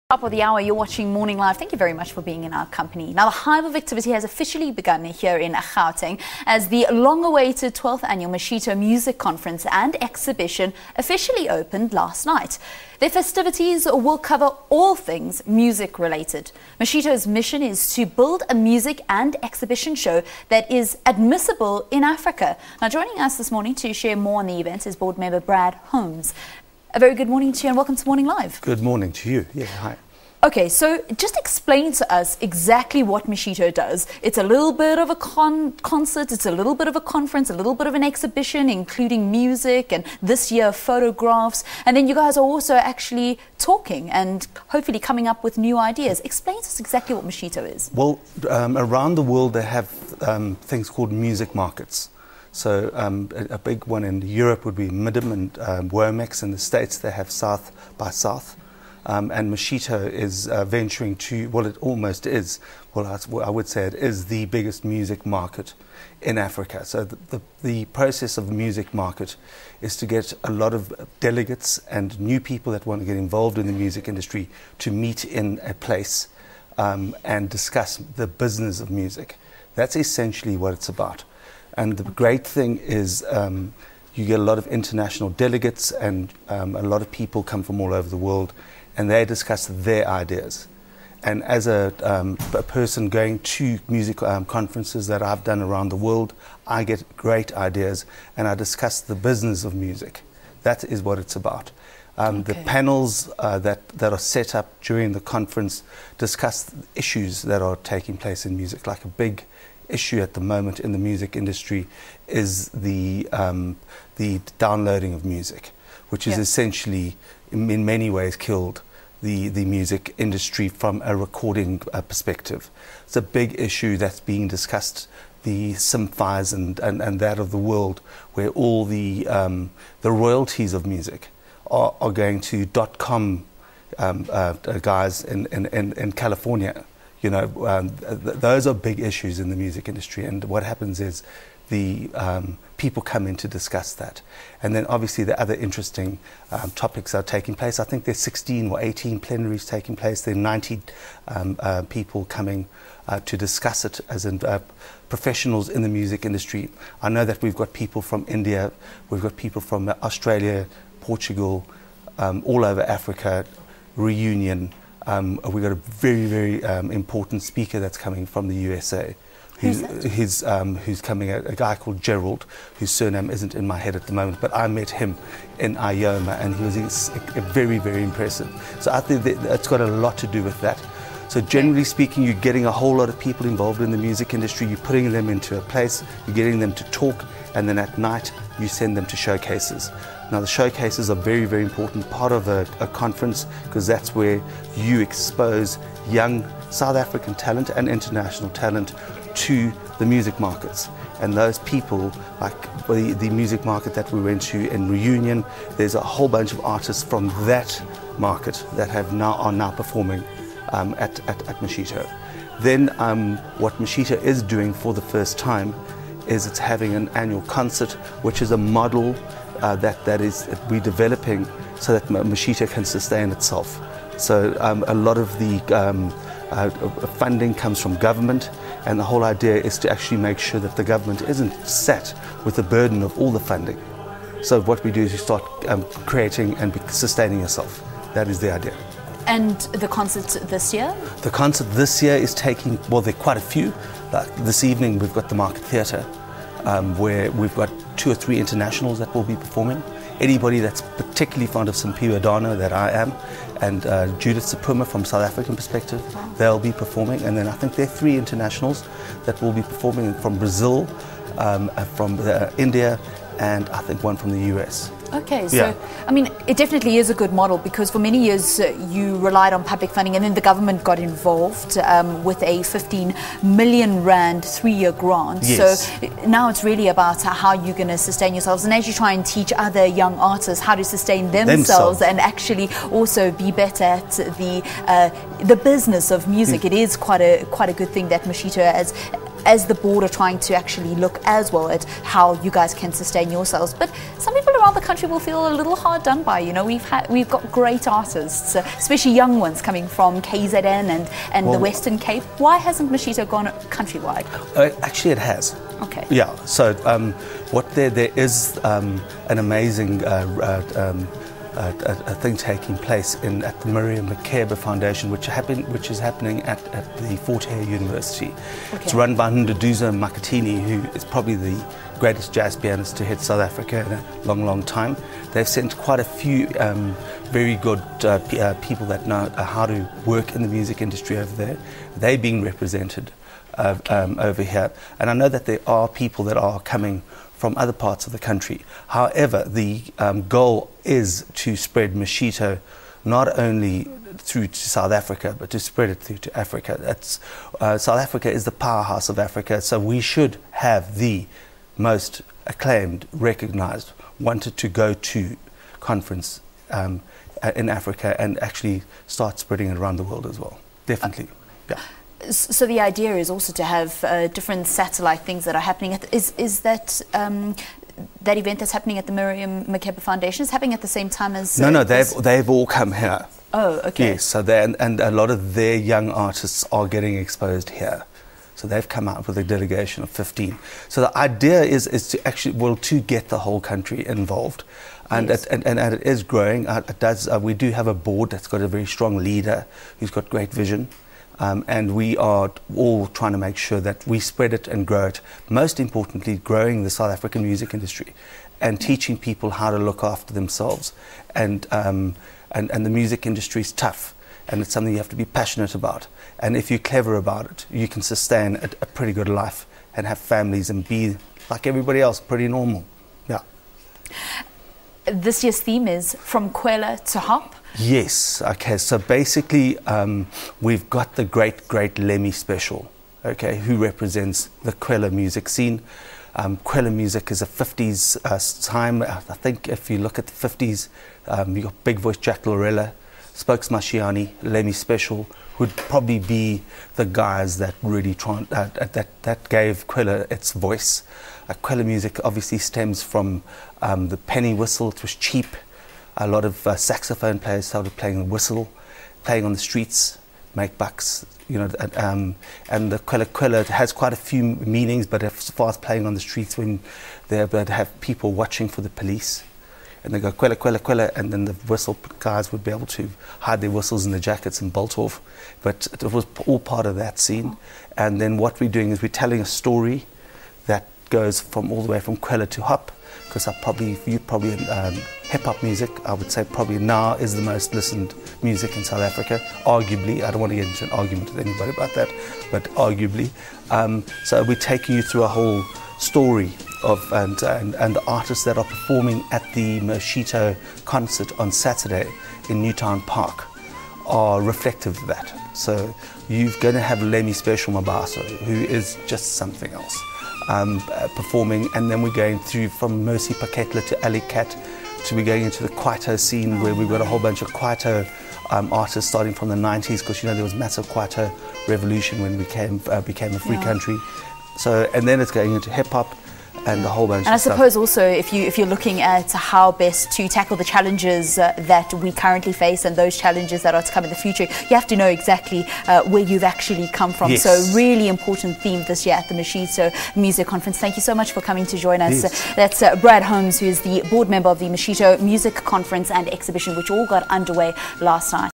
Top of the hour, you're watching Morning Live. Thank you very much for being in our company. Now, the hive of activity has officially begun here in Gauteng as the long-awaited 12th annual Moshito Music Conference and Exhibition officially opened last night. Their festivities will cover all things music-related. Moshito's mission is to build a music and exhibition show that is admissible in Africa. Now, joining us this morning to share more on the event is board member Brad Holmes. A very good morning to you and welcome to Morning Live. Good morning to you. Yeah, hi. Okay, so just explain to us exactly what Moshito does. It's a little bit of a concert, it's a little bit of a conference, a little bit of an exhibition, including music and this year photographs. And then you guys are also actually talking and hopefully coming up with new ideas. Explain to us exactly what Moshito is. Well, around the world they have things called music markets. So a big one in Europe would be Midem and Womex. In the States they have South by South. And Moshito is venturing to, well, it almost is, well, I would say it is the biggest music market in Africa. So the process of the music market is to get a lot of delegates and new people that want to get involved in the music industry to meet in a place and discuss the business of music. That's essentially what it's about. And the great thing is you get a lot of international delegates and a lot of people come from all over the world and they discuss their ideas. And as a person going to music conferences that I've done around the world, I get great ideas and I discuss the business of music. That is what it's about. The panels that are set up during the conference discuss issues that are taking place in music, like a big issue at the moment in the music industry is the downloading of music, which is essentially in many ways killed the music industry from a recording perspective. It's a big issue that's being discussed, the SIM5s and that of the world, where all the royalties of music are going to .com guys in California. You know, those are big issues in the music industry, and what happens is the people come in to discuss that. And then obviously the other interesting topics are taking place. I think there's 16 or 18 plenaries taking place. There are 90 people coming to discuss it as in professionals in the music industry. I know that we've got people from India, we've got people from Australia, Portugal, all over Africa, Reunion. We've got a very, very important speaker that's coming from the USA. Who's coming, a guy called Gerald, whose surname isn't in my head at the moment, but I met him in Ioma and he was very, very impressive. So I think that it's got a lot to do with that. So generally speaking, you're getting a whole lot of people involved in the music industry, you're putting them into a place, you're getting them to talk, and then at night you send them to showcases. Now the showcases are very, very important part of a conference because that's where you expose young South African talent and international talent to the music markets. And those people, like the music market that we went to in Reunion, there's a whole bunch of artists from that market that are now performing at Moshito. Then what Moshito is doing for the first time is it's having an annual concert, which is a model that we're developing so that Moshito can sustain itself. So a lot of the funding comes from government, and the whole idea is to actually make sure that the government isn't sat with the burden of all the funding. So what we do is we start creating and sustaining yourself. That is the idea. And the concert this year? The concert this year is taking, well, there are quite a few. Like this evening we've got the Market Theatre, where we've got 2 or 3 internationals that will be performing. Anybody that's particularly fond of Simpiwe Dano, that I am, and Judith Sapuma from South African perspective, they'll be performing. And then I think there are 3 internationals that will be performing from Brazil, from India, and I think one from the US. Okay, so I mean, it definitely is a good model because for many years you relied on public funding and then the government got involved with a 15 million rand 3-year grant. Yes. So now it's really about how you're going to sustain yourselves, and as you try and teach other young artists how to sustain themselves and actually also be better at the business of music. It is quite a good thing that Moshito as the board are trying to actually look as well at how you guys can sustain yourselves. But some people around the country will feel a little hard done by. You know, we've got great artists, especially young ones coming from KZN and the Western Cape. Why hasn't Moshito gone countrywide? Actually, it has. Okay. Yeah. So what there is an amazing a thing taking place at the Miriam Makeba Foundation, which is happening at the Fort Hare University. Okay. It's run by Nduduzo Makatini, who is probably the greatest jazz pianist to hit South Africa in a long, long time. They've sent quite a few very good people that know how to work in the music industry over there. They're being represented over here, and I know that there are people that are coming from other parts of the country. However, the goal is to spread Moshito not only through to South Africa, but to spread it through to Africa. South Africa is the powerhouse of Africa, so we should have the most acclaimed, recognized, wanted to go to conference in Africa and actually start spreading it around the world as well. Definitely, yeah. So the idea is also to have different satellite things that are happening. Is that that event that's happening at the Miriam Makeba Foundation is happening at the same time as? No, they've all come here. Oh, okay. Yes, so and a lot of their young artists are getting exposed here. So they've come out with a delegation of 15. So the idea is to actually to get the whole country involved, and yes. and it is growing. It does. We do have a board that's got a very strong leader who's got great vision. And we are all trying to make sure that we spread it and grow it. Most importantly, growing the South African music industry and teaching people how to look after themselves. And the music industry is tough, and it's something you have to be passionate about. And if you're clever about it, you can sustain a pretty good life and have families and be like everybody else, pretty normal. Yeah. This year's theme is From Kwela to Hop. Yes, okay, so basically we've got the great Lemmy Special, okay, who represents the Kwela music scene. Kwela music is a 50s time. I think if you look at the 50s, you've got Big Voice Jack Lorella, Spokes Mashiani, Lemmy Special would probably be the guys that really that gave Kwela its voice. Kwela music obviously stems from the penny whistle. It was cheap. A lot of saxophone players started playing the whistle, playing on the streets, make bucks, you know. And the Kwela has quite a few meanings, but as far as playing on the streets, when they'd have people watching for the police, and they go Kwela, and then the whistle guys would be able to hide their whistles in their jackets and bolt off. But it was all part of that scene. And then what we're doing is we're telling a story that goes all the way from Kwela to hop. Because you probably hip hop music, I would say probably now is the most listened music in South Africa. Arguably, I don't want to get into an argument with anybody about that, but arguably. So we're taking you through a whole story of and the artists that are performing at the Moshito concert on Saturday in Newtown Park are reflective of that. So you're going to have Lemmy Special Mabaso, who is just something else. Performing, and then we're going through from Mercy Paketla to Ali Cat to we're going into the Kwaito scene, where we've got a whole bunch of Kwaito artists starting from the 90s, because you know there was massive Kwaito revolution when we became a free country. So, and then it's going into hip hop and a whole bunch of stuff. And I suppose also if you're looking at how best to tackle the challenges that we currently face and those challenges that are to come in the future, you have to know exactly where you've actually come from. Yes. So really important theme this year at the Moshito Music Conference. Thank you so much for coming to join us. Yes. That's Brad Holmes, who is the board member of the Moshito Music Conference and Exhibition, which all got underway last night.